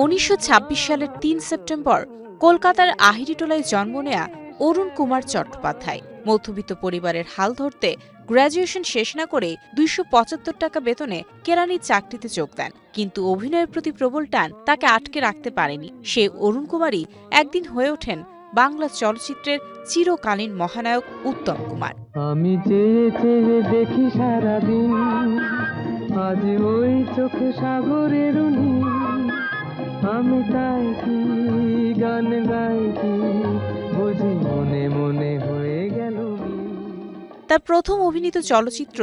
১৯২৬ সালের ৩ সেপ্টেম্বর কলকাতার আহিরিটোলায় জন্ম নেয়া অরুণ কুমার চট্টোপাধ্যায় মধ্যবিত্ত পরিবারের হাল ধরতে গ্র্যাজুয়েশন শেষ না করে ২৭৫ টাকা বেতনে কেরানির চাকরিতে যোগ দেন। কিন্তু অভিনয়ের প্রতি প্রবল টান তাকে আটকে রাখতে পারেনি। সে অরুণ কুমারই একদিন হয়ে ওঠেন বাংলা চলচ্চিত্রের চিরকালীন মহানায়ক উত্তম কুমার। আমি চেয়ে চেয়ে দেখি সারাদিন, আজ ওই চোখে সাগরের আমি তাই কি গান গাই কি বুঝি মনে মনে হয়ে গেল। তার প্রথম অভিনীত চলচ্চিত্র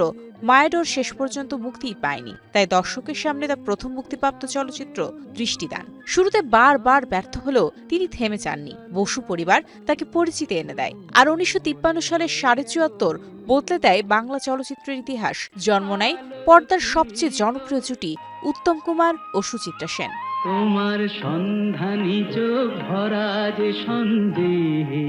মায়াডোর শেষ পর্যন্ত মুক্তিই পায়নি, তাই দর্শকের সামনে তার প্রথম মুক্তিপ্রাপ্ত চলচ্চিত্র দৃষ্টিদান। শুরুতে বারবার ব্যর্থ হলেও তিনি থেমে যাননি। বসু পরিবার তাকে পরিচিতি এনে দেয়, আর ১৯৫৩ সালের ৭৪ বদলে দেয় বাংলা চলচ্চিত্রের ইতিহাস। জন্ম নেয় পর্দার সবচেয়ে জনপ্রিয় জুটি উত্তম কুমার ও সুচিত্রা সেন। তোমার সন্ধানী চোখ ভরা যে সন্দেহে।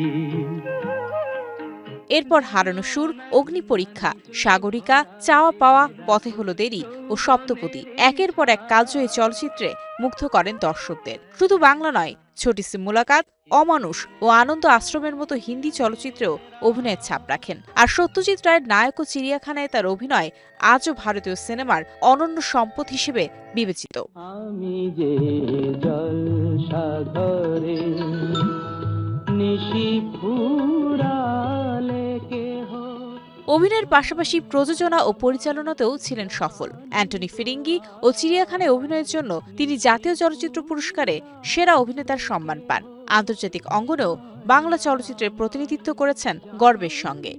এরপর হারানো সুর, অগ্নি পরীক্ষা, সাগরিকা, চাওয়া পাওয়া, পথে হলো দেরি ও সপ্তপদী একের পর এক কালজয়ী চলচ্চিত্রে মুগ্ধ করেন দর্শকদের। শুধু বাংলা নয়, ছোটি সি মুলাকাত, অমানুষ ও আনন্দ আশ্রমের মতো হিন্দি চলচ্চিত্রেও অভিনয়ের ছাপ রাখেন। আর সত্যজিৎ রায়ের নায়ক ও চিড়িয়াখানায় তার অভিনয় আজও ভারতীয় সিনেমার অনন্য সম্পদ হিসেবে বিবেচিত। আমি যে জলসাগরে নিশি ফুরালে কেহ। অভিনয়ের পাশাপাশি প্রযোজনা ও পরিচালনাতেও ছিলেন সফল। অ্যান্টনি ফিরিঙ্গি ও চিড়িয়াখানায় অভিনয়ের জন্য তিনি জাতীয় চলচ্চিত্র পুরস্কারে সেরা অভিনেতার সম্মান পান। আন্তর্জাতিক অঙ্গনেও বাংলা চলচ্চিত্রের প্রতিনিধিত্ব করেছেন গর্বের সঙ্গে।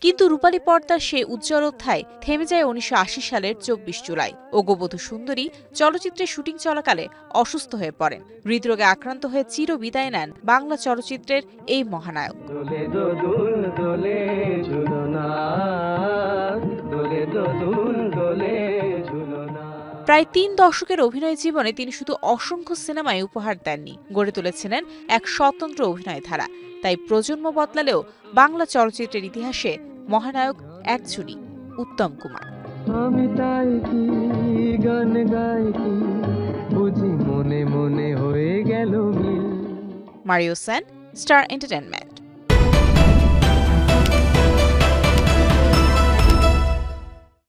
কিন্তু রূপালী পর্দার সে উজ্জ্বল অধ্যায় থেমে যায় ১৯৮০ সালের ২৪ জুলাই। ওগোবধূ সুন্দরী চলচ্চিত্রের শুটিং চলাকালে অসুস্থ হয়ে পড়েন। হৃদরোগে আক্রান্ত হয়ে চির বিদায় নেন বাংলা চলচ্চিত্রের এই মহানায়ক। প্রায় ৩ দশকের অভিনয় জীবনে তিনি শুধু অসংখ্য সিনেমায় উপহার দেননি, গড়ে তুলেছিলেন এক স্বতন্ত্র অভিনয় ধারা। তাই প্রজন্ম বদলালেও বাংলা চলচ্চিত্রের ইতিহাসে মহানায়ক এক জুটি, উত্তম কুমার। আমি তাই কি গান গাই কি বুঝি মনে মনে হয়ে গেল। Mario Sen, star entertainment.